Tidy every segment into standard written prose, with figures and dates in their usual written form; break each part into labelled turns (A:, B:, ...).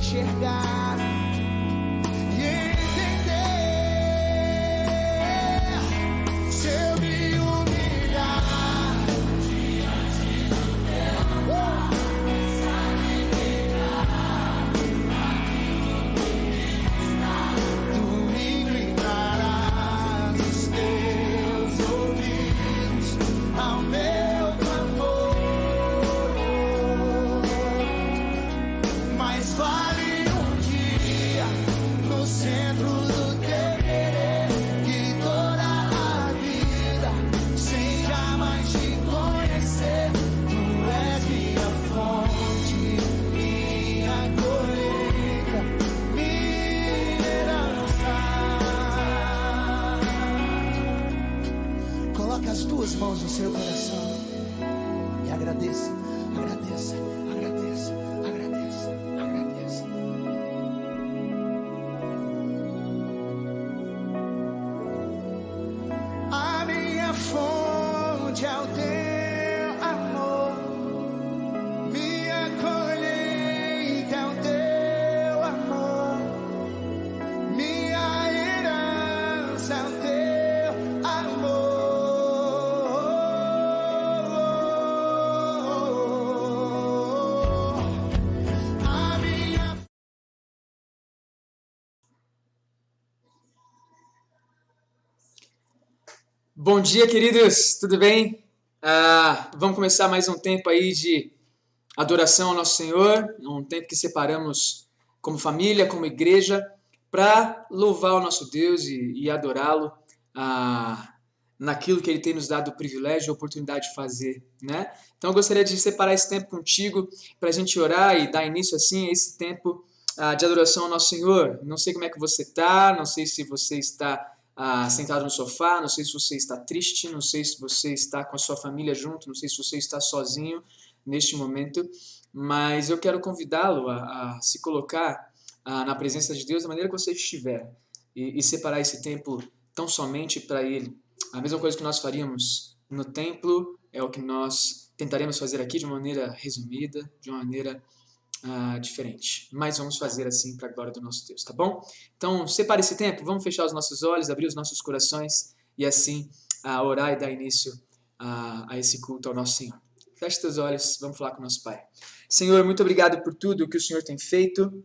A: enxergar e entender. Se eu me humilhar diante do teu amor, sabe tu me inclinarás os teus ouvidos ao meu clamor. Mas vale um dia no centro do teu querer que toda a vida sem jamais te conhecer. Tu és minha fonte, minha colheita, minha herança. Coloque as duas mãos no seu coração e agradeça, agradeça, agradeça, agradeça, agradeça. A minha fonte é o teu amor, minha colheita é o teu amor, minha herança é o teu amor. A minha
B: Bom dia, queridos, tudo bem? Vamos começar mais um tempo aí de adoração ao nosso Senhor, um tempo que separamos como família, como igreja, para louvar o nosso Deus e adorá-lo naquilo que Ele tem nos dado o privilégio e a oportunidade de fazer, né? Então eu gostaria de separar esse tempo contigo para a gente orar e dar início assim a esse tempo de adoração ao nosso Senhor. Não sei como é que você está, não sei se você está sentado no sofá, não sei se você está triste, não sei se você está com a sua família junto, não sei se você está sozinho neste momento, mas eu quero convidá-lo a se colocar na presença de Deus da maneira que você estiver e separar esse tempo tão somente para Ele. A mesma coisa que nós faríamos no templo é o que nós tentaremos fazer aqui de uma maneira resumida, de uma maneira diferente. Mas vamos fazer assim para a glória do nosso Deus, tá bom? Então, separe esse tempo, vamos fechar os nossos olhos, abrir os nossos corações e assim orar e dar início a esse culto ao nosso Senhor. Feche teus olhos, vamos falar com o nosso Pai. Senhor, muito obrigado por tudo que o Senhor tem feito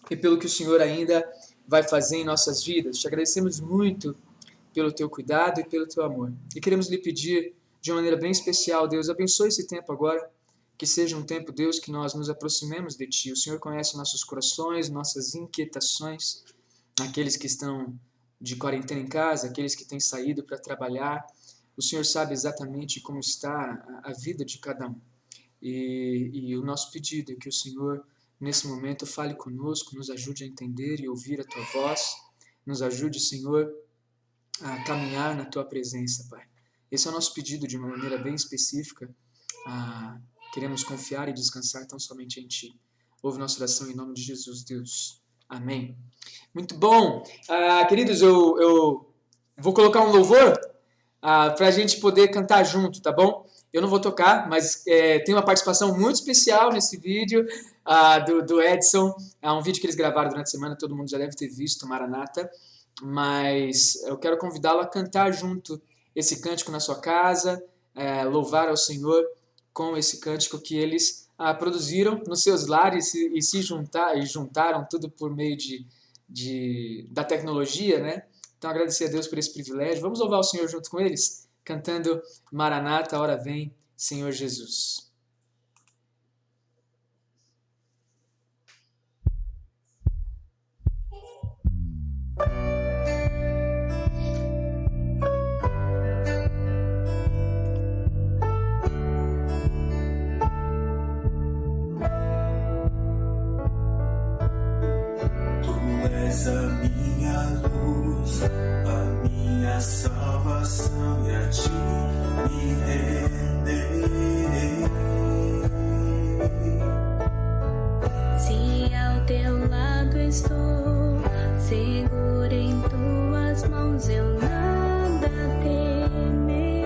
B: e pelo que o Senhor ainda vai fazer em nossas vidas. Te agradecemos muito pelo teu cuidado e pelo teu amor. E queremos lhe pedir de uma maneira bem especial, Deus, abençoe esse tempo agora, que seja um tempo, Deus, que nós nos aproximemos de Ti. O Senhor conhece nossos corações, nossas inquietações, aqueles que estão de quarentena em casa, aqueles que têm saído para trabalhar. O Senhor sabe exatamente como está a vida de cada um. E o nosso pedido é que o Senhor, nesse momento, fale conosco, nos ajude a entender e ouvir a Tua voz, nos ajude, Senhor, a caminhar na Tua presença, Pai. Esse é o nosso pedido de uma maneira bem específica. Queremos confiar e descansar tão somente em Ti. Ouve nossa oração em nome de Jesus, Deus. Amém. Muito bom. Queridos, eu vou colocar um louvor para a gente poder cantar junto, tá bom? Eu não vou tocar, mas tem uma participação muito especial nesse vídeo do Edson. É um vídeo que eles gravaram durante a semana, todo mundo já deve ter visto, Maranata. Mas eu quero convidá-lo a cantar junto esse cântico na sua casa, louvar ao Senhor com esse cântico que eles produziram nos seus lares e se juntaram tudo por meio da tecnologia, né? Então agradecer a Deus por esse privilégio. Vamos louvar o Senhor junto com eles, cantando Maranata, hora vem, Senhor Jesus.
C: A minha luz, a minha salvação, e a Ti me renderei.
D: Se ao Teu lado estou, seguro em Tuas mãos, eu nada temerei.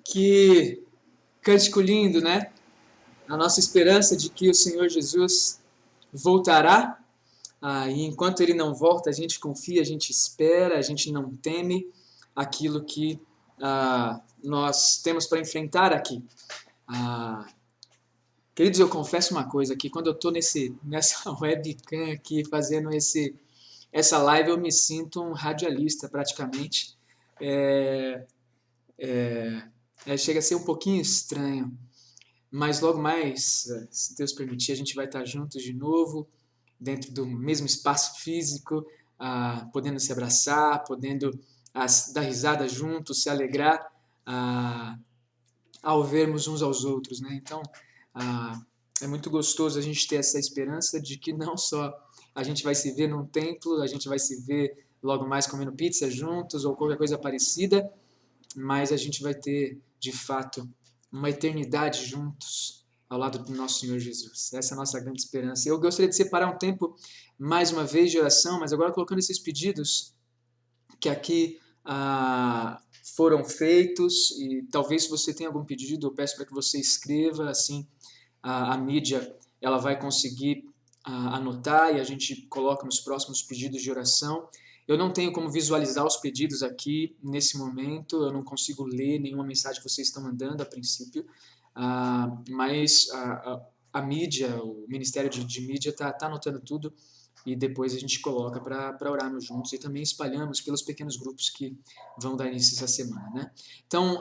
B: Que cântico lindo, né? A nossa esperança de que o Senhor Jesus voltará. E enquanto Ele não volta, a gente confia, a gente espera, a gente não teme aquilo que nós temos para enfrentar aqui. Queridos, eu confesso uma coisa, que quando eu estou nessa webcam aqui, fazendo essa live, eu me sinto um radialista, praticamente. Chega a ser um pouquinho estranho, mas logo mais, se Deus permitir, a gente vai estar juntos de novo, dentro do mesmo espaço físico, podendo se abraçar, podendo dar risada juntos, se alegrar ao vermos uns aos outros, né? Então, é muito gostoso a gente ter essa esperança de que não só a gente vai se ver num templo, a gente vai se ver logo mais comendo pizza juntos ou qualquer coisa parecida, mas a gente vai ter, de fato, uma eternidade juntos ao lado do nosso Senhor Jesus. Essa é a nossa grande esperança. Eu gostaria de separar um tempo, mais uma vez, de oração, mas agora colocando esses pedidos que aqui foram feitos, e talvez se você tem algum pedido, eu peço para que você escreva, assim a mídia ela vai conseguir anotar e a gente coloca nos próximos pedidos de oração. Eu não tenho como visualizar os pedidos aqui nesse momento, eu não consigo ler nenhuma mensagem que vocês estão mandando a princípio, mas a mídia, o Ministério de Mídia está anotando tudo e depois a gente coloca para orarmos juntos e também espalhamos pelos pequenos grupos que vão dar início essa semana, né? Então,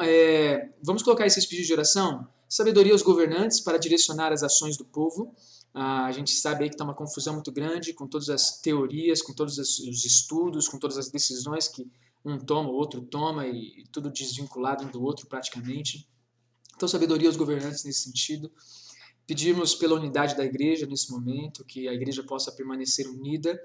B: vamos colocar esses pedidos de oração. Sabedoria aos governantes para direcionar as ações do povo. A gente sabe aí que está uma confusão muito grande com todas as teorias, com todos os estudos, com todas as decisões que um toma, o outro toma e tudo desvinculado um do outro praticamente. Então, sabedoria aos governantes nesse sentido. Pedimos pela unidade da igreja nesse momento, que a igreja possa permanecer unida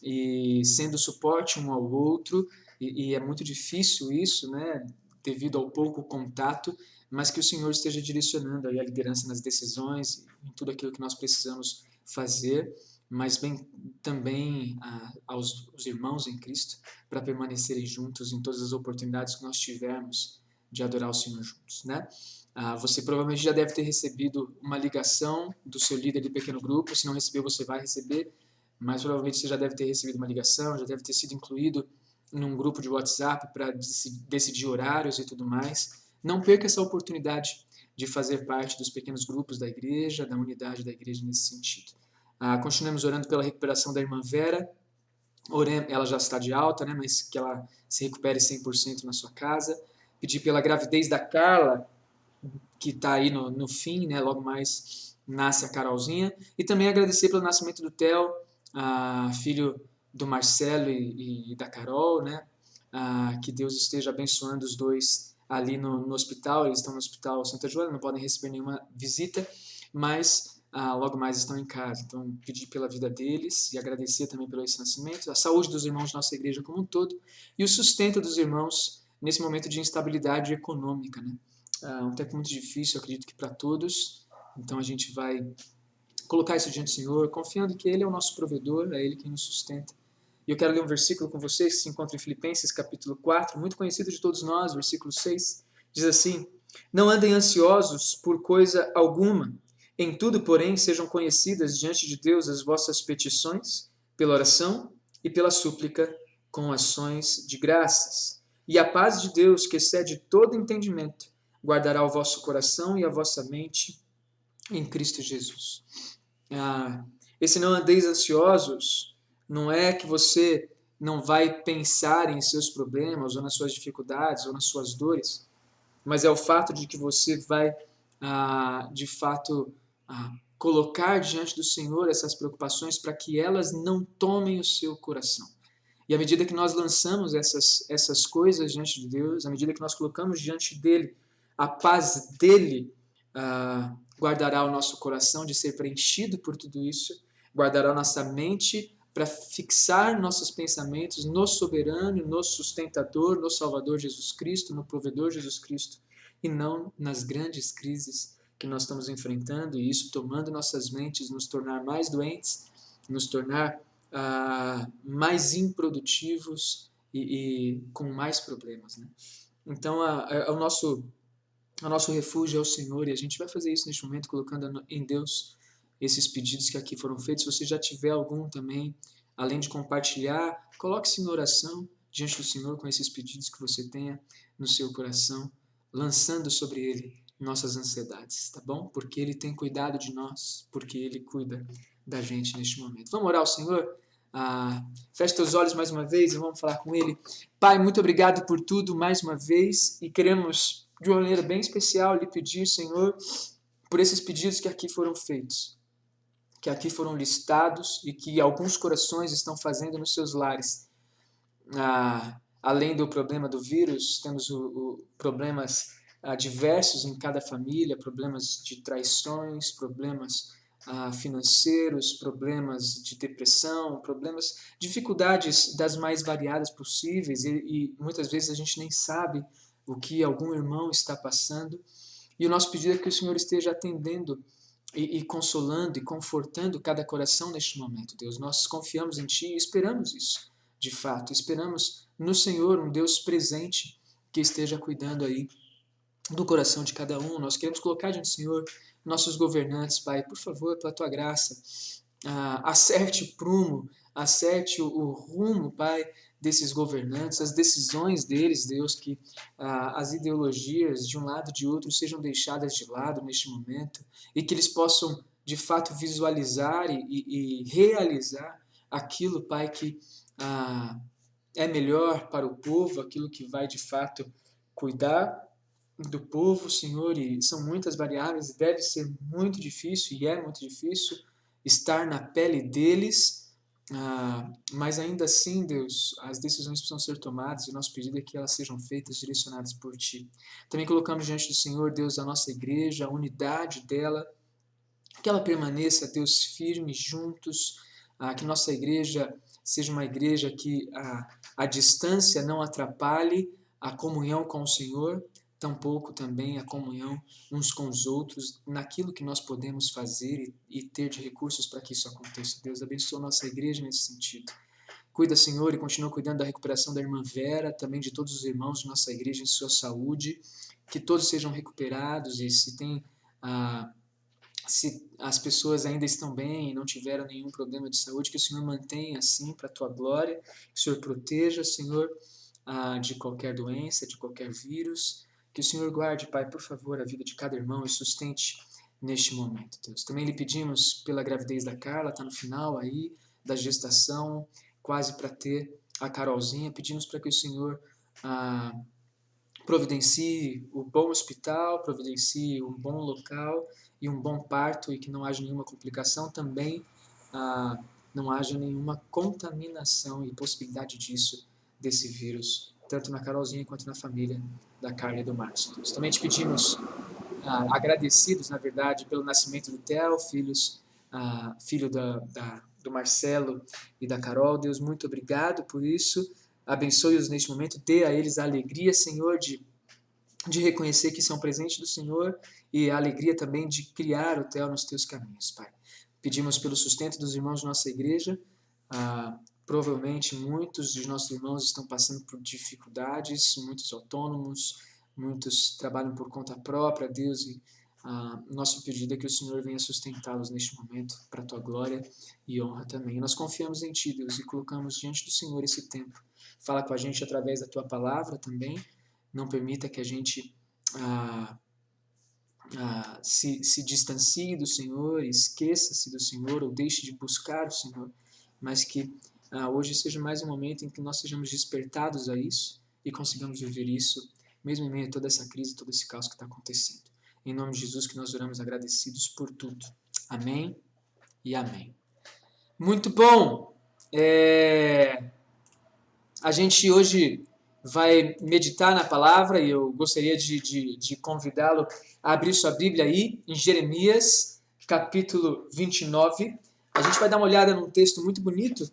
B: e sendo suporte um ao outro, e é muito difícil isso, né, devido ao pouco contato, mas que o Senhor esteja direcionando aí a liderança nas decisões, em tudo aquilo que nós precisamos fazer, mas bem também aos irmãos em Cristo, para permanecerem juntos em todas as oportunidades que nós tivermos de adorar o Senhor juntos, né? Você provavelmente já deve ter recebido uma ligação do seu líder de pequeno grupo, se não recebeu você vai receber, mas provavelmente você já deve ter recebido uma ligação, já deve ter sido incluído num grupo de WhatsApp para decidir horários e tudo mais. Não perca essa oportunidade de fazer parte dos pequenos grupos da igreja, da unidade da igreja nesse sentido. Continuemos orando pela recuperação da irmã Vera. Ela já está de alta, né, mas que ela se recupere 100% na sua casa. Pedir pela gravidez da Carla, que está aí no fim, né, logo mais nasce a Carolzinha. E também agradecer pelo nascimento do Theo, filho do Marcelo e da Carol, né? Que Deus esteja abençoando os dois ali no hospital. Eles estão no Hospital Santa Joana, não podem receber nenhuma visita, mas logo mais estão em casa. Então, pedir pela vida deles e agradecer também pelo esse nascimento, a saúde dos irmãos da nossa igreja como um todo e o sustento dos irmãos nesse momento de instabilidade econômica, né? Um tempo muito difícil, eu acredito que para todos. Então, a gente vai colocar isso diante do Senhor, confiando que Ele é o nosso provedor, é Ele quem nos sustenta. E eu quero ler um versículo com vocês que se encontra em Filipenses, capítulo 4, muito conhecido de todos nós, versículo 6, diz assim: Não andem ansiosos por coisa alguma, em tudo, porém, sejam conhecidas diante de Deus as vossas petições, pela oração e pela súplica, com ações de graças. E a paz de Deus, que excede todo entendimento, guardará o vosso coração e a vossa mente em Cristo Jesus. Esse não andeis ansiosos não é que você não vai pensar em seus problemas, ou nas suas dificuldades, ou nas suas dores, mas é o fato de que você vai, de fato, colocar diante do Senhor essas preocupações para que elas não tomem o seu coração. E à medida que nós lançamos essas coisas diante de Deus, à medida que nós colocamos diante dEle, a paz dEle guardará o nosso coração de ser preenchido por tudo isso, guardará nossa mente para fixar nossos pensamentos no soberano, no sustentador, no Salvador Jesus Cristo, no provedor Jesus Cristo, e não nas grandes crises que nós estamos enfrentando, e isso tomando nossas mentes, nos tornar mais doentes, nos tornar mais improdutivos e com mais problemas, né? Então, o nosso O nosso refúgio é o Senhor e a gente vai fazer isso neste momento, colocando em Deus esses pedidos que aqui foram feitos. Se você já tiver algum também, além de compartilhar, coloque-se em oração diante do Senhor com esses pedidos que você tenha no seu coração, lançando sobre Ele nossas ansiedades, tá bom? Porque Ele tem cuidado de nós, porque Ele cuida da gente neste momento. Vamos orar ao Senhor? Feche teus olhos mais uma vez e vamos falar com Ele. Pai, muito obrigado por tudo mais uma vez e queremos, de uma maneira bem especial, lhe pedir, Senhor, por esses pedidos que aqui foram feitos, que aqui foram listados e que alguns corações estão fazendo nos seus lares. Além do problema do vírus, temos problemas diversos em cada família, problemas de traições, problemas financeiros, problemas de depressão, dificuldades das mais variadas possíveis e muitas vezes a gente nem sabe o que algum irmão está passando. E o nosso pedido é que o Senhor esteja atendendo e consolando e confortando cada coração neste momento, Deus. Nós confiamos em Ti e esperamos isso, de fato. Esperamos no Senhor, um Deus presente que esteja cuidando aí do coração de cada um. Nós queremos colocar diante do Senhor nossos governantes, Pai, por favor, pela Tua graça, acerte o prumo, acerte o rumo, Pai, desses governantes, as decisões deles, Deus, que as ideologias de um lado e de outro sejam deixadas de lado neste momento e que eles possam, de fato, visualizar e realizar aquilo, Pai, que é melhor para o povo, aquilo que vai, de fato, cuidar do povo, Senhor, e são muitas variáveis e deve ser muito difícil, e é muito difícil, estar na pele deles, mas ainda assim, Deus, as decisões precisam ser tomadas e o nosso pedido é que elas sejam feitas, direcionadas por Ti. Também colocamos diante do Senhor, Deus, a nossa igreja, a unidade dela, que ela permaneça, Deus, firme, juntos, que nossa igreja seja uma igreja que a distância não atrapalhe a comunhão com o Senhor, tampouco também a comunhão uns com os outros, naquilo que nós podemos fazer e ter de recursos para que isso aconteça. Deus abençoa a nossa igreja nesse sentido. Cuida, Senhor, e continua cuidando da recuperação da irmã Vera, também de todos os irmãos de nossa igreja em sua saúde, que todos sejam recuperados e se as pessoas ainda estão bem e não tiveram nenhum problema de saúde, que o Senhor mantenha assim para a Tua glória, que o Senhor proteja, Senhor, de qualquer doença, de qualquer vírus. Que o Senhor guarde, Pai, por favor, a vida de cada irmão e sustente neste momento, Deus. Também lhe pedimos pela gravidez da Carla, está no final aí da gestação, quase para ter a Carolzinha. Pedimos para que o Senhor providencie o bom hospital, providencie um bom local e um bom parto e que não haja nenhuma complicação. Também não haja nenhuma contaminação e possibilidade desse vírus, tanto na Carolzinha quanto na família da Carla e do Marcos. Deus. Também te pedimos, agradecidos, na verdade, pelo nascimento do Theo, filho do Marcelo e da Carol. Deus, muito obrigado por isso. Abençoe-os neste momento, dê a eles a alegria, Senhor, de reconhecer que são presentes do Senhor e a alegria também de criar o Theo nos teus caminhos, Pai. Pedimos pelo sustento dos irmãos de nossa igreja. Provavelmente muitos dos nossos irmãos estão passando por dificuldades, muitos autônomos, muitos trabalham por conta própria, Deus, e nosso pedido é que o Senhor venha sustentá-los neste momento para a Tua glória e honra também. E nós confiamos em Ti, Deus, e colocamos diante do Senhor esse tempo. Fala com a gente através da Tua palavra também, não permita que a gente se distancie do Senhor, esqueça-se do Senhor ou deixe de buscar o Senhor, mas que hoje seja mais um momento em que nós sejamos despertados a isso e consigamos viver isso, mesmo em meio a toda essa crise, todo esse caos que está acontecendo. Em nome de Jesus que nós oramos agradecidos por tudo. Amém e amém. Muito bom! A gente hoje vai meditar na palavra e eu gostaria de convidá-lo a abrir sua Bíblia aí em Jeremias, capítulo 29. A gente vai dar uma olhada num texto muito bonito,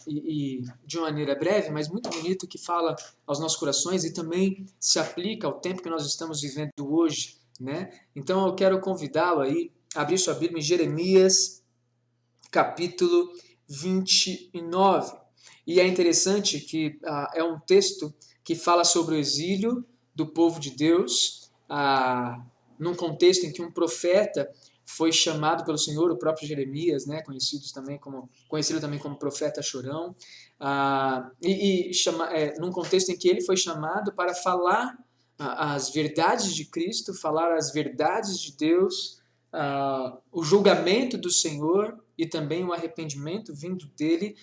B: e de uma maneira breve, mas muito bonito, que fala aos nossos corações e também se aplica ao tempo que nós estamos vivendo hoje, né? Então eu quero convidá-lo aí a abrir sua Bíblia em Jeremias, capítulo 29. E é interessante que é um texto que fala sobre o exílio do povo de Deus num contexto em que um profeta foi chamado pelo Senhor, o próprio Jeremias, né, conhecido também como profeta chorão, num contexto em que ele foi chamado para falar as verdades de Cristo, falar as verdades de Deus, o julgamento do Senhor e também o arrependimento vindo dele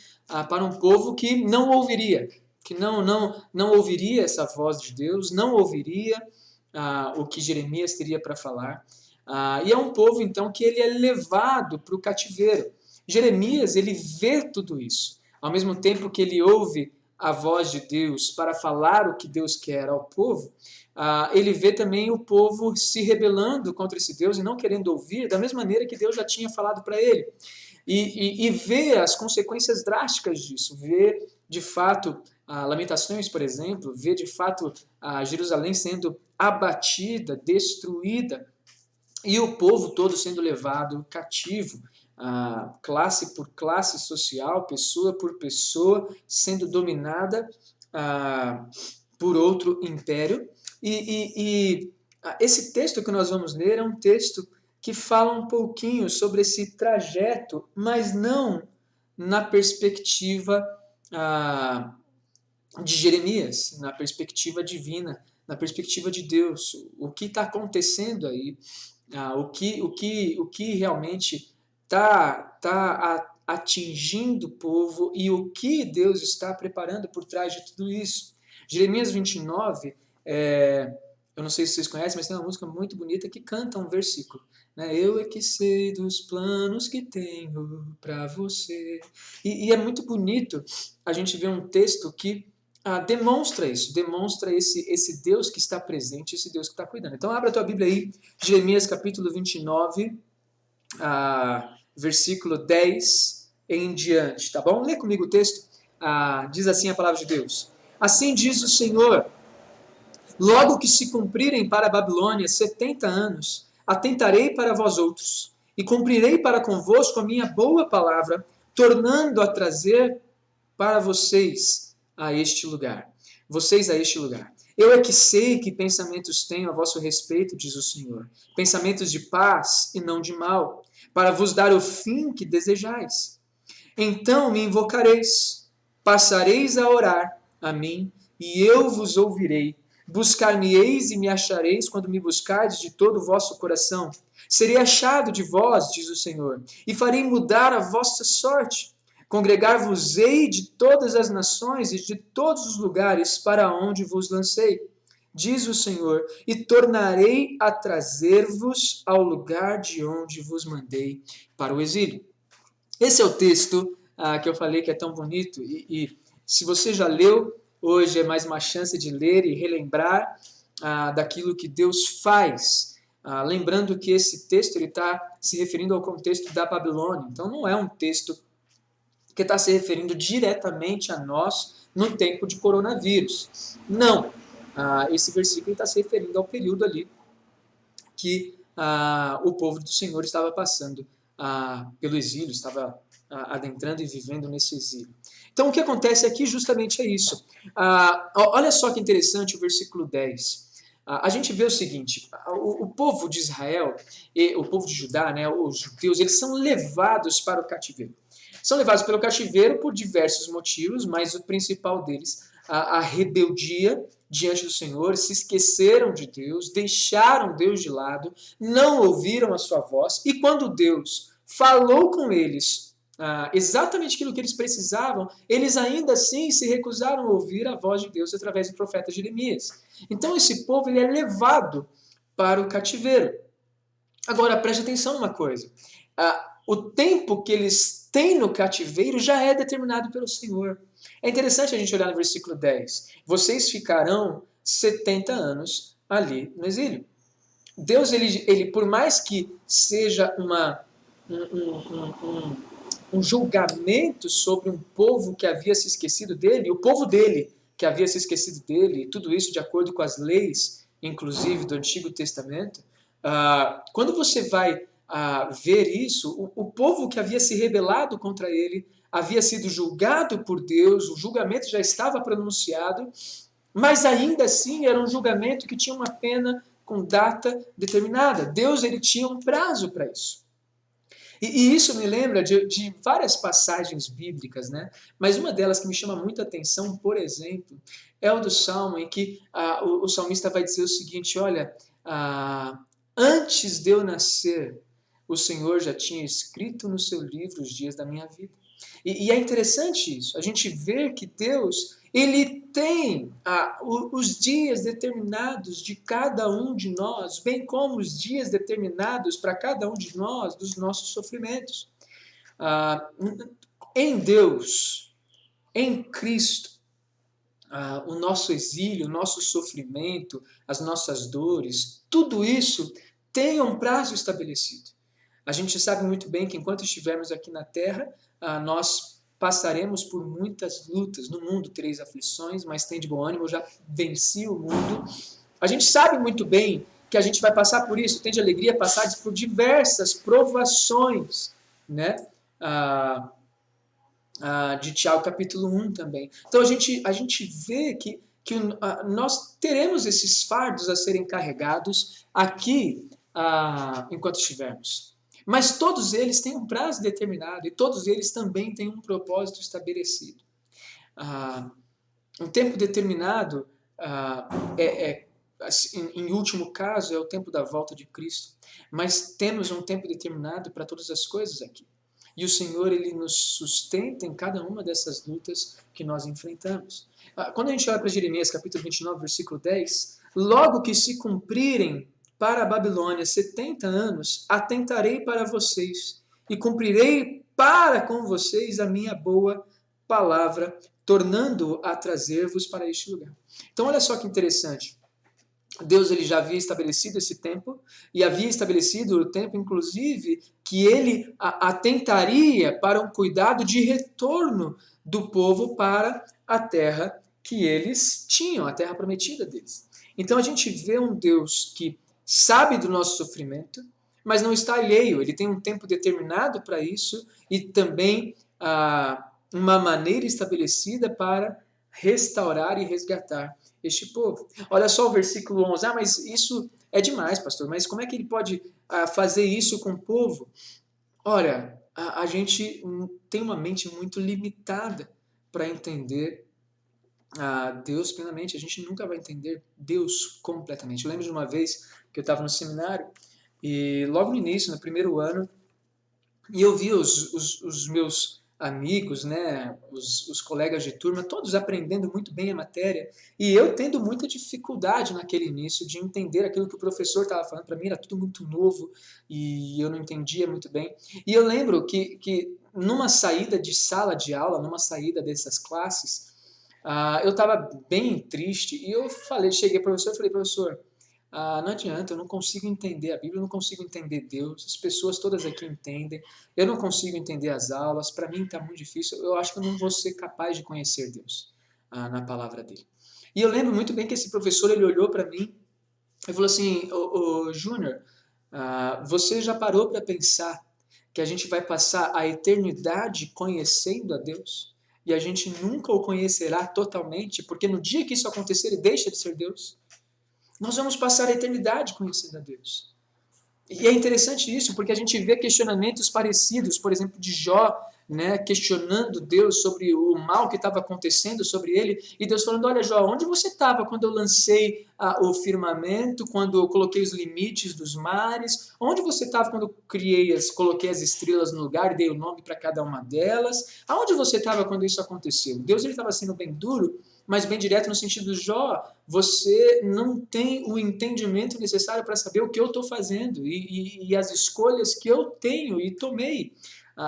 B: para um povo que não ouviria, que não ouviria essa voz de Deus, não ouviria o que Jeremias teria para falar. E é um povo, então, que ele é levado para o cativeiro. Jeremias, ele vê tudo isso. Ao mesmo tempo que ele ouve a voz de Deus para falar o que Deus quer ao povo, ele vê também o povo se rebelando contra esse Deus e não querendo ouvir, da mesma maneira que Deus já tinha falado para ele. E vê as consequências drásticas disso, vê, de fato, Lamentações, por exemplo, vê, de fato, Jerusalém sendo abatida, destruída, e o povo todo sendo levado cativo, classe por classe social, pessoa por pessoa, sendo dominada por outro império. E esse texto que nós vamos ler é um texto que fala um pouquinho sobre esse trajeto, mas não na perspectiva de Jeremias, na perspectiva divina, na perspectiva de Deus. O que está acontecendo aí, o que realmente está atingindo o povo e o que Deus está preparando por trás de tudo isso. Jeremias 29, eu não sei se vocês conhecem, mas tem uma música muito bonita que canta um versículo. Né? Eu é que sei dos planos que tenho para você. E é muito bonito a gente ver um texto que demonstra isso, demonstra esse Deus que está presente, esse Deus que está cuidando. Então abra a tua Bíblia aí, Jeremias capítulo 29, versículo 10 em diante, tá bom? Lê comigo o texto. Diz assim a palavra de Deus. Assim diz o Senhor, logo que se cumprirem para a Babilônia 70 anos, atentarei para vós outros, e cumprirei para convosco a minha boa palavra, tornando a trazer para vocês a este lugar. Eu é que sei que pensamentos tenho a vosso respeito, diz o Senhor, pensamentos de paz e não de mal, para vos dar o fim que desejais. Então me invocareis, passareis a orar a mim, e eu vos ouvirei. Buscar-me-eis e me achareis quando me buscardes de todo o vosso coração. Serei achado de vós, diz o Senhor, e farei mudar a vossa sorte. Congregar-vos-ei de todas as nações e de todos os lugares para onde vos lancei, diz o Senhor, e tornarei a trazer-vos ao lugar de onde vos mandei para o exílio. Esse é o texto que eu falei que é tão bonito, e se você já leu, hoje é mais uma chance de ler e relembrar daquilo que Deus faz. Lembrando que esse texto está se referindo ao contexto da Babilônia, então não é um texto que está se referindo diretamente a nós no tempo de coronavírus. Não. Esse versículo está se referindo ao período ali que o povo do Senhor estava passando pelo exílio, estava adentrando e vivendo nesse exílio. Então, o que acontece aqui justamente é isso. Olha só que interessante o versículo 10. A gente vê o seguinte, o povo de Israel, o povo de Judá, né, os judeus, eles são levados para o cativeiro. São levados pelo cativeiro por diversos motivos, mas o principal deles, a rebeldia diante do Senhor, se esqueceram de Deus, deixaram Deus de lado, não ouviram a sua voz, e quando Deus falou com eles exatamente aquilo que eles precisavam, eles ainda assim se recusaram a ouvir a voz de Deus através do profeta Jeremias. Então esse povo ele é levado para o cativeiro. Agora, preste atenção numa coisa. O tempo que eles têm no cativeiro já é determinado pelo Senhor. É interessante a gente olhar no versículo 10. Vocês ficarão 70 anos ali no exílio. Deus, ele por mais que seja um julgamento sobre um povo que havia se esquecido dele, o povo dele que havia se esquecido dele, e tudo isso de acordo com as leis, inclusive do Antigo Testamento, quando você vai ver isso, o povo que havia se rebelado contra ele havia sido julgado por Deus, o julgamento já estava pronunciado, mas ainda assim era um julgamento que tinha uma pena com data determinada. Deus ele tinha um prazo para isso. E isso me lembra de várias passagens bíblicas, né? Mas uma delas que me chama muita atenção, por exemplo, é o do Salmo, em que o salmista vai dizer o seguinte, olha, antes de eu nascer, o Senhor já tinha escrito no seu livro os dias da minha vida. E é interessante isso, a gente vê que Deus, ele tem os dias determinados de cada um de nós, bem como os dias determinados para cada um de nós dos nossos sofrimentos. Em Deus, em Cristo, o nosso exílio, o nosso sofrimento, as nossas dores, tudo isso tem um prazo estabelecido. A gente sabe muito bem que enquanto estivermos aqui na Terra, nós passaremos por muitas lutas. No mundo tereis aflições, mas tem de bom ânimo, eu já venci o mundo. A gente sabe muito bem que a gente vai passar por isso, tem de alegria passar por diversas provações, né? De Tiago capítulo 1 também. Então a gente vê que nós teremos esses fardos a serem carregados aqui enquanto estivermos. Mas todos eles têm um prazo determinado e todos eles também têm um propósito estabelecido. Um tempo determinado, em último caso, é o tempo da volta de Cristo. Mas temos um tempo determinado para todas as coisas aqui. E o Senhor, ele nos sustenta em cada uma dessas lutas que nós enfrentamos. Quando a gente olha para Jeremias, capítulo 29, versículo 10, logo que se cumprirem para a Babilônia 70 anos, atentarei para vocês e cumprirei para com vocês a minha boa palavra, tornando-o a trazer-vos para este lugar. Então, olha só que interessante. Deus ele já havia estabelecido esse tempo e havia estabelecido o tempo, inclusive, que ele atentaria para um cuidado de retorno do povo para a terra que eles tinham, a terra prometida deles. Então a gente vê um Deus que sabe do nosso sofrimento, mas não está alheio. Ele tem um tempo determinado para isso e também uma maneira estabelecida para restaurar e resgatar este povo. Olha só o versículo 11. Mas isso é demais, pastor. Mas como é que ele pode fazer isso com o povo? Olha, a gente tem uma mente muito limitada para entender Deus plenamente. A gente nunca vai entender Deus completamente. Eu lembro de uma vez que eu estava no seminário e logo no início, no primeiro ano, e eu vi os meus amigos, né, os colegas de turma, todos aprendendo muito bem a matéria, e eu tendo muita dificuldade naquele início de entender aquilo que o professor estava falando. Para mim era tudo muito novo e eu não entendia muito bem. E eu lembro que numa saída de sala de aula, numa saída dessas classes, eu estava bem triste e eu cheguei para o professor e falei, professor, não adianta, eu não consigo entender a Bíblia, eu não consigo entender Deus, as pessoas todas aqui entendem, eu não consigo entender as aulas, para mim está muito difícil, eu acho que eu não vou ser capaz de conhecer Deus na palavra dele. E eu lembro muito bem que esse professor, ele olhou para mim e falou assim, Júnior, você já parou para pensar que a gente vai passar a eternidade conhecendo a Deus? E a gente nunca o conhecerá totalmente, porque no dia que isso acontecer, ele deixa de ser Deus. Nós vamos passar a eternidade conhecendo a Deus. E é interessante isso, porque a gente vê questionamentos parecidos, por exemplo, de Jó, né, questionando Deus sobre o mal que estava acontecendo sobre ele, e Deus falando, olha Jó, onde você estava quando eu lancei o firmamento, quando eu coloquei os limites dos mares? Onde você estava quando eu coloquei as estrelas no lugar e dei o nome para cada uma delas? Aonde você estava quando isso aconteceu? Deus estava sendo bem duro, mas bem direto no sentido, Jó, você não tem o entendimento necessário para saber o que eu estou fazendo e as escolhas que eu tenho e tomei.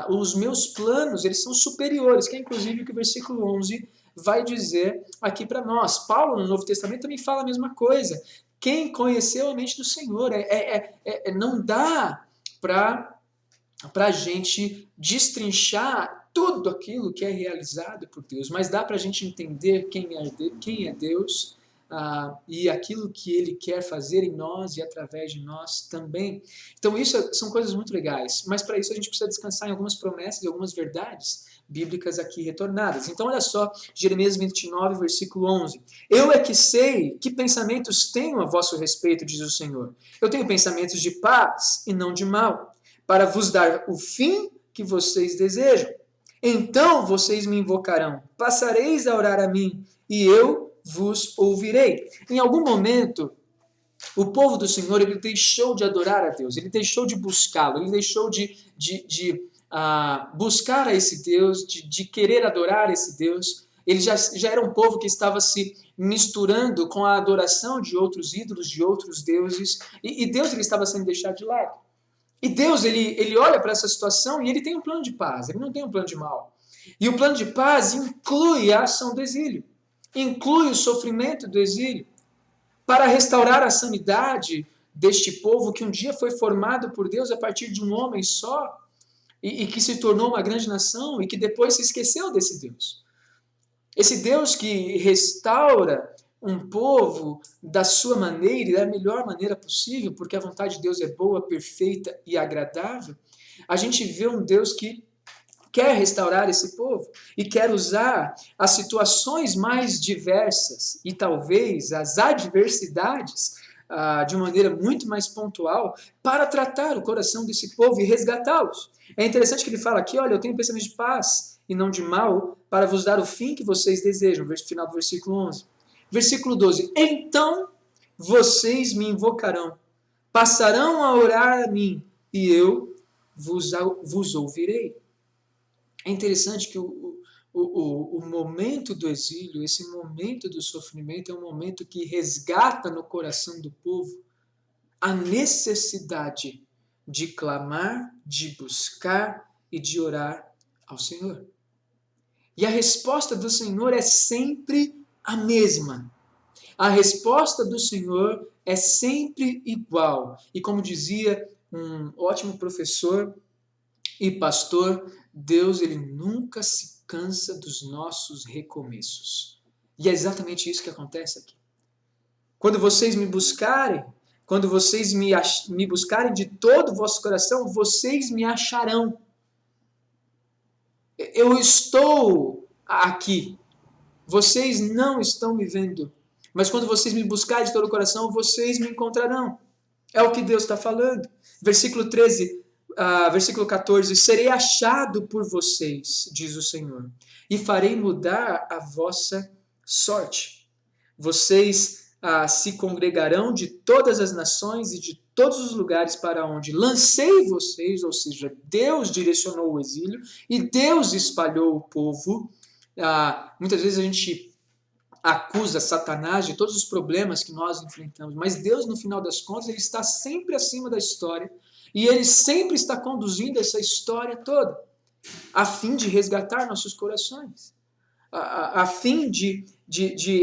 B: Os meus planos, eles são superiores, que é inclusive o que o versículo 11 vai dizer aqui para nós. Paulo, no Novo Testamento, também fala a mesma coisa. Quem conheceu a mente do Senhor? Não dá para a gente destrinchar tudo aquilo que é realizado por Deus, mas dá para a gente entender quem é Deus e aquilo que Ele quer fazer em nós e através de nós também. Então isso são coisas muito legais, mas para isso a gente precisa descansar em algumas promessas e algumas verdades bíblicas aqui retornadas. Então olha só, Jeremias 29, versículo 11. Eu é que sei que pensamentos tenho a vosso respeito, diz o Senhor. Eu tenho pensamentos de paz e não de mal, para vos dar o fim que vocês desejam. Então vocês me invocarão, passareis a orar a mim, e eu vos ouvirei. Em algum momento, o povo do Senhor ele deixou de adorar a Deus, ele deixou de buscá-lo, ele deixou de buscar a esse Deus, de querer adorar esse Deus. Ele já era um povo que estava se misturando com a adoração de outros ídolos, de outros deuses, e Deus ele estava sendo deixado de lado. E Deus ele olha para essa situação e ele tem um plano de paz, ele não tem um plano de mal. E o plano de paz inclui a ação do exílio, inclui o sofrimento do exílio, para restaurar a sanidade deste povo que um dia foi formado por Deus a partir de um homem só, e que se tornou uma grande nação, e que depois se esqueceu desse Deus. Esse Deus que restaura um povo da sua maneira e da melhor maneira possível, porque a vontade de Deus é boa, perfeita e agradável. A gente vê um Deus que quer restaurar esse povo e quer usar as situações mais diversas e talvez as adversidades de uma maneira muito mais pontual para tratar o coração desse povo e resgatá-los. É interessante que ele fala aqui, olha, eu tenho pensamento de paz e não de mal para vos dar o fim que vocês desejam, final do versículo 11. Versículo 12, então vocês me invocarão, passarão a orar a mim e eu vos ouvirei. É interessante que o momento do exílio, esse momento do sofrimento é um momento que resgata no coração do povo a necessidade de clamar, de buscar e de orar ao Senhor. E a resposta do Senhor é sempre a mesma. A resposta do Senhor é sempre igual. E como dizia um ótimo professor e pastor, Deus ele nunca se cansa dos nossos recomeços. E é exatamente isso que acontece aqui. Quando vocês me buscarem, quando vocês me buscarem de todo o vosso coração, vocês me acharão. Eu estou aqui. Vocês não estão me vendo. Mas quando vocês me buscarem de todo o coração, vocês me encontrarão. É o que Deus está falando. Versículo 13, versículo 14. Serei achado por vocês, diz o Senhor, e farei mudar a vossa sorte. Vocês se congregarão de todas as nações e de todos os lugares para onde lancei vocês, ou seja, Deus direcionou o exílio e Deus espalhou o povo. Muitas vezes a gente acusa Satanás de todos os problemas que nós enfrentamos, mas Deus, no final das contas, ele está sempre acima da história e ele sempre está conduzindo essa história toda a fim de resgatar nossos corações, a fim de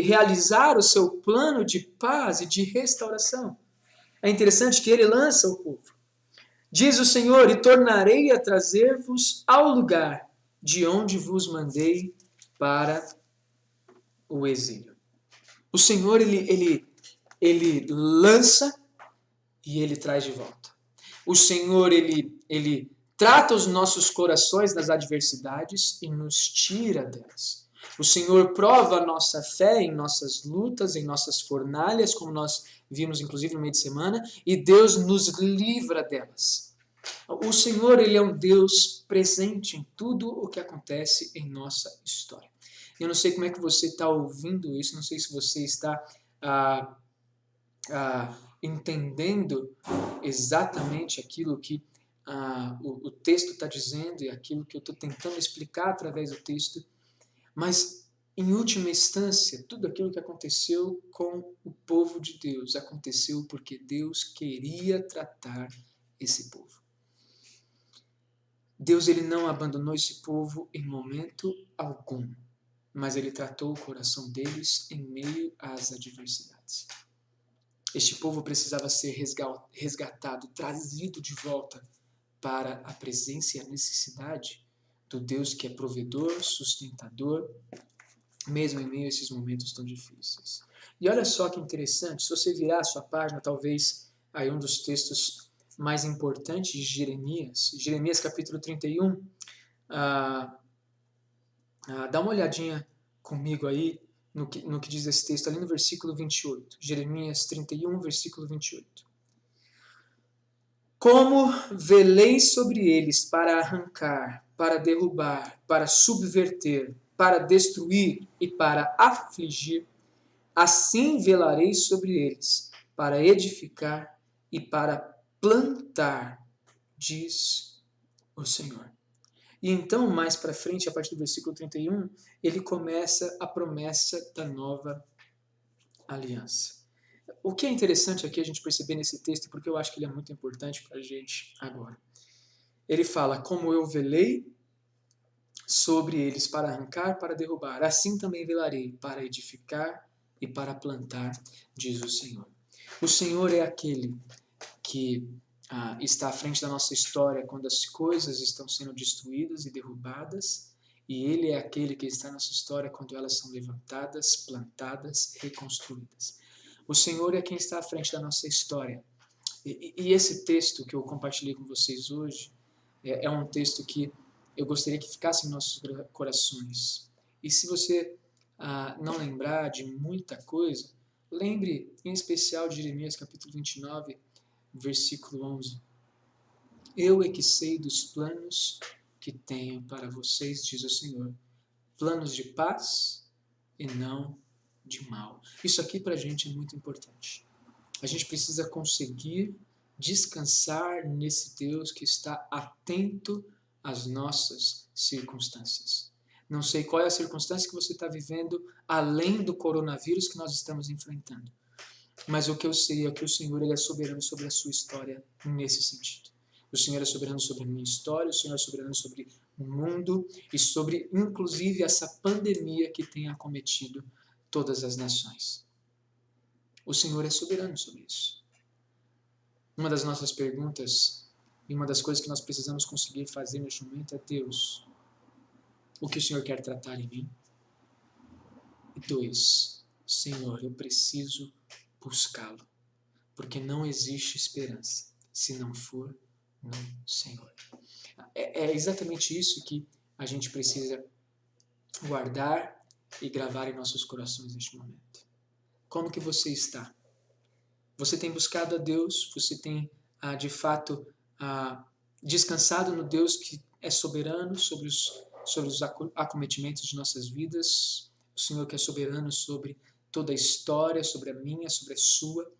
B: realizar o seu plano de paz e de restauração. É interessante que ele lança o povo. Diz o Senhor, e tornarei a trazer-vos ao lugar de onde vos mandei para o exílio. O Senhor, ele lança e ele traz de volta. O Senhor, ele trata os nossos corações das adversidades e nos tira delas. O Senhor prova a nossa fé em nossas lutas, em nossas fornalhas, como nós vimos inclusive no meio de semana, e Deus nos livra delas. O Senhor, ele é um Deus presente em tudo o que acontece em nossa história. Eu não sei como é que você está ouvindo isso, não sei se você está entendendo exatamente aquilo que o texto está dizendo e aquilo que eu estou tentando explicar através do texto, mas em última instância, tudo aquilo que aconteceu com o povo de Deus aconteceu porque Deus queria tratar esse povo. Deus ele não abandonou esse povo em momento algum, mas ele tratou o coração deles em meio às adversidades. Este povo precisava ser resgatado, trazido de volta para a presença e a necessidade do Deus que é provedor, sustentador, mesmo em meio a esses momentos tão difíceis. E olha só que interessante, se você virar a sua página, talvez aí um dos textos mais importantes de Jeremias capítulo 31, dá uma olhadinha comigo aí no que diz esse texto, ali no versículo 28. Jeremias 31, versículo 28. Como velei sobre eles para arrancar, para derrubar, para subverter, para destruir e para afligir, assim velarei sobre eles, para edificar e para plantar, diz o Senhor. E então, mais para frente, a partir do versículo 31, ele começa a promessa da nova aliança. O que é interessante aqui a gente perceber nesse texto, porque eu acho que ele é muito importante para a gente agora. Ele fala, como eu velei sobre eles para arrancar, para derrubar, assim também velarei para edificar e para plantar, diz o Senhor. O Senhor é aquele que está à frente da nossa história quando as coisas estão sendo destruídas e derrubadas, e Ele é aquele que está na nossa história quando elas são levantadas, plantadas, reconstruídas. O Senhor é quem está à frente da nossa história. E esse texto que eu compartilhei com vocês hoje é um texto que eu gostaria que ficasse em nossos corações. E se você não lembrar de muita coisa, lembre em especial de Jeremias capítulo 29, versículo 11. Eu é que sei dos planos que tenho para vocês, diz o Senhor. Planos de paz e não de mal. Isso aqui para a gente é muito importante. A gente precisa conseguir descansar nesse Deus que está atento às nossas circunstâncias. Não sei qual é a circunstância que você está vivendo além do coronavírus que nós estamos enfrentando. Mas o que eu sei é que o Senhor ele é soberano sobre a sua história nesse sentido. O Senhor é soberano sobre a minha história, o Senhor é soberano sobre o mundo e sobre, inclusive, essa pandemia que tem acometido todas as nações. O Senhor é soberano sobre isso. Uma das nossas perguntas e uma das coisas que nós precisamos conseguir fazer neste momento é: Deus, o que o Senhor quer tratar em mim? E 2, Senhor, eu preciso buscá-lo, porque não existe esperança se não for no Senhor. É exatamente isso que a gente precisa guardar e gravar em nossos corações neste momento. Como que você está? Você tem buscado a Deus? Você tem, de fato, descansado no Deus que é soberano sobre os acometimentos de nossas vidas? O Senhor que é soberano sobre toda a história, sobre a minha, sobre a sua.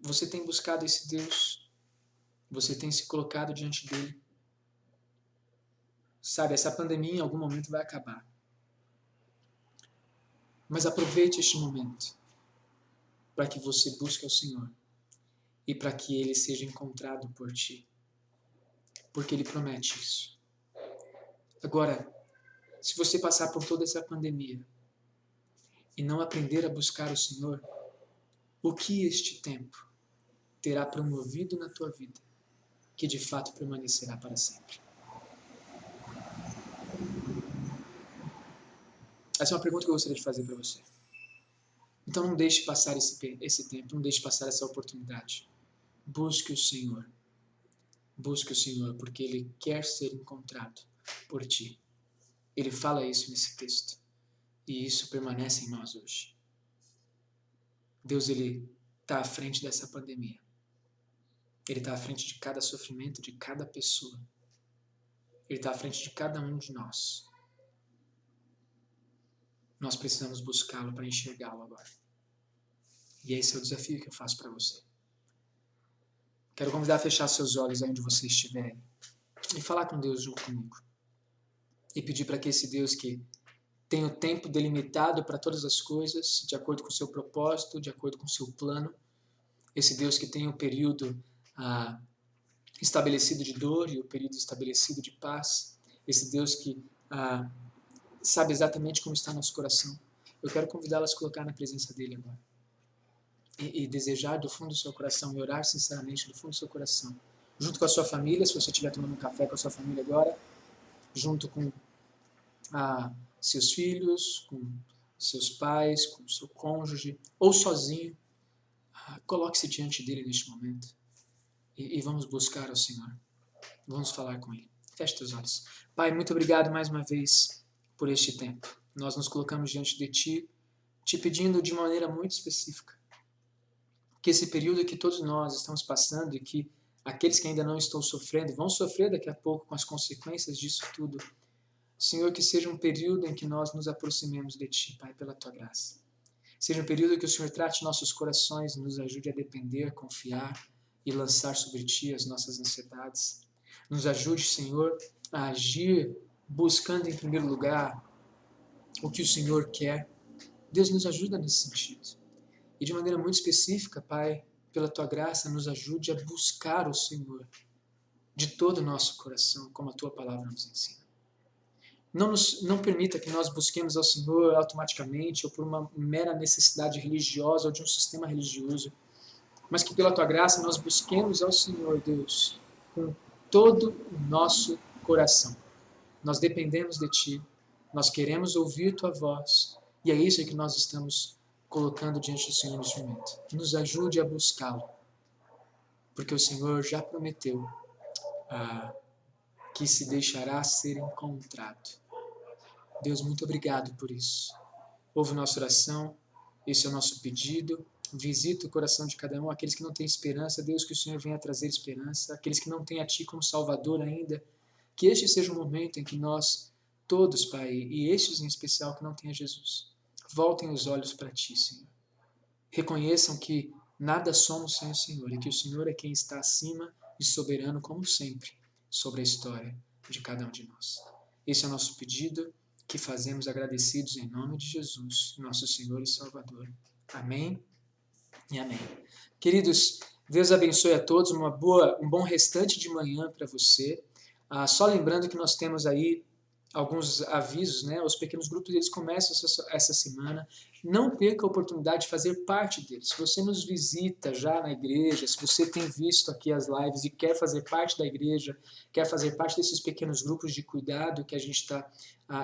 B: Você tem buscado esse Deus? Você tem se colocado diante dele? Sabe, essa pandemia em algum momento vai acabar. Mas aproveite este momento para que você busque ao Senhor e para que Ele seja encontrado por ti. Porque Ele promete isso. Agora, se você passar por toda essa pandemia e não aprender a buscar o Senhor, o que este tempo terá promovido na tua vida que de fato permanecerá para sempre? Essa é uma pergunta que eu gostaria de fazer para você. Então não deixe passar esse tempo, não deixe passar essa oportunidade. Busque o Senhor. Busque o Senhor, porque Ele quer ser encontrado por ti. Ele fala isso nesse texto. E isso permanece em nós hoje. Deus, Ele está à frente dessa pandemia. Ele está à frente de cada sofrimento, de cada pessoa. Ele está à frente de cada um de nós. Nós precisamos buscá-lo para enxergá-lo agora. E esse é o desafio que eu faço para você. Quero convidar a fechar seus olhos aí onde você estiver e falar com Deus junto comigo. E pedir para que esse Deus que tem o tempo delimitado para todas as coisas, de acordo com o seu propósito, de acordo com o seu plano, esse Deus que tem o período estabelecido de dor e o período estabelecido de paz, esse Deus que sabe exatamente como está nosso coração. Eu quero convidá-lo a se colocar na presença dele agora. E desejar do fundo do seu coração e orar sinceramente do fundo do seu coração. Junto com a sua família, se você estiver tomando um café com a sua família agora, junto com seus filhos, com seus pais, com o seu cônjuge, ou sozinho, coloque-se diante dele neste momento e vamos buscar ao Senhor. Vamos falar com ele. Feche teus olhos. Pai, muito obrigado mais uma vez por este tempo. Nós nos colocamos diante de Ti, te pedindo de maneira muito específica que esse período que todos nós estamos passando e que aqueles que ainda não estão sofrendo vão sofrer daqui a pouco com as consequências disso tudo. Senhor, que seja um período em que nós nos aproximemos de Ti, Pai, pela Tua graça. Seja um período que o Senhor trate nossos corações, nos ajude a depender, confiar e lançar sobre Ti as nossas ansiedades. Nos ajude, Senhor, a agir buscando em primeiro lugar o que o Senhor quer. Deus nos ajuda nesse sentido. E de maneira muito específica, Pai, pela Tua graça, nos ajude a buscar o Senhor de todo o nosso coração, como a Tua palavra nos ensina. Não permita que nós busquemos ao Senhor automaticamente ou por uma mera necessidade religiosa ou de um sistema religioso, mas que pela Tua graça nós busquemos ao Senhor, Deus, com todo o nosso coração. Nós dependemos de Ti, nós queremos ouvir Tua voz, e é isso que nós estamos colocando diante do Senhor neste momento. Nos ajude a buscá-lo, porque o Senhor já prometeu que se deixará ser encontrado. Deus, muito obrigado por isso. Ouve nossa oração, esse é o nosso pedido. Visita o coração de cada um, aqueles que não têm esperança, Deus, que o Senhor venha trazer esperança, aqueles que não têm a Ti como Salvador ainda, que este seja o momento em que nós, todos, Pai, e estes em especial que não têm a Jesus, voltem os olhos para Ti, Senhor. Reconheçam que nada somos sem o Senhor e que o Senhor é quem está acima e soberano, como sempre, sobre a história de cada um de nós. Esse é o nosso pedido, que fazemos agradecidos em nome de Jesus, nosso Senhor e Salvador. Amém e amém. Queridos, Deus abençoe a todos, um bom restante de manhã para você. Só lembrando que nós temos aí alguns avisos, né? Os pequenos grupos eles começam essa semana. Não perca a oportunidade de fazer parte deles. Se você nos visita já na igreja, se você tem visto aqui as lives e quer fazer parte da igreja, quer fazer parte desses pequenos grupos de cuidado que a gente está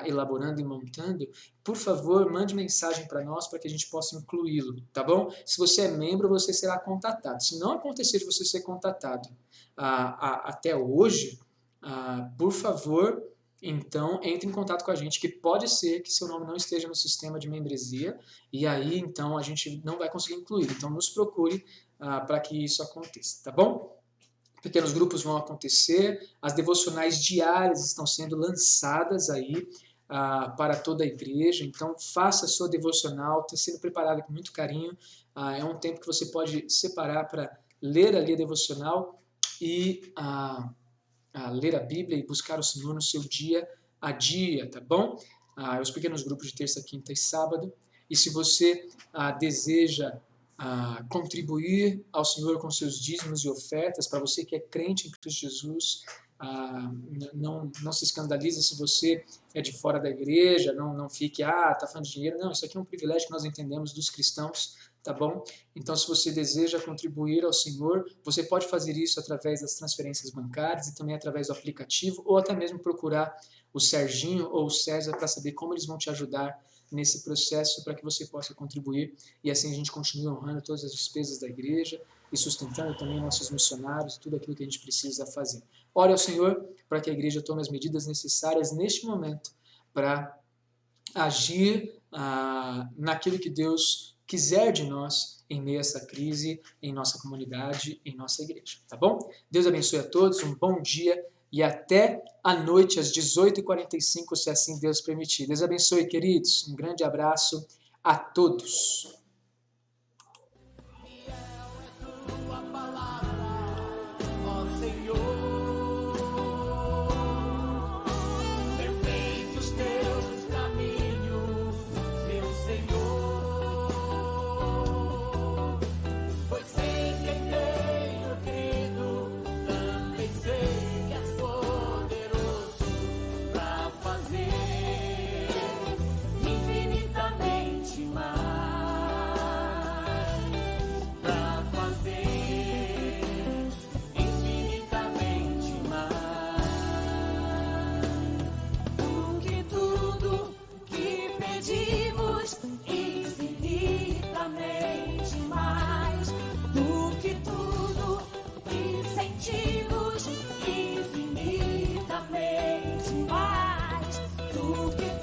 B: elaborando e montando, por favor, mande mensagem para nós para que a gente possa incluí-lo, tá bom? Se você é membro, você será contatado. Se não acontecer de você ser contatado até hoje, por favor, então entre em contato com a gente, que pode ser que seu nome não esteja no sistema de membresia, e aí então a gente não vai conseguir incluir. Então nos procure para que isso aconteça, tá bom? Pequenos grupos vão acontecer, as devocionais diárias estão sendo lançadas aí para toda a igreja, então faça a sua devocional, está sendo preparada com muito carinho, é um tempo que você pode separar para ler ali a devocional e ler a Bíblia e buscar o Senhor no seu dia a dia, tá bom? Os pequenos grupos de terça, quinta e sábado, e se você deseja contribuir ao Senhor com seus dízimos e ofertas, para você que é crente em Cristo Jesus, não se escandalize se você é de fora da igreja, não fique, tá falando de dinheiro, não, isso aqui é um privilégio que nós entendemos dos cristãos, tá bom? Então, se você deseja contribuir ao Senhor, você pode fazer isso através das transferências bancárias e também através do aplicativo, ou até mesmo procurar o Serginho ou o César para saber como eles vão te ajudar nesse processo para que você possa contribuir e assim a gente continue honrando todas as despesas da igreja e sustentando também nossos missionários, tudo aquilo que a gente precisa fazer. Ore ao Senhor para que a igreja tome as medidas necessárias neste momento para agir naquilo que Deus quiser de nós em meio a essa crise, em nossa comunidade, em nossa igreja, tá bom? Deus abençoe a todos, um bom dia e até à noite, às 18h45, se assim Deus permitir. Deus abençoe, queridos. Um grande abraço a todos.
C: Infinitamente mais.
A: porque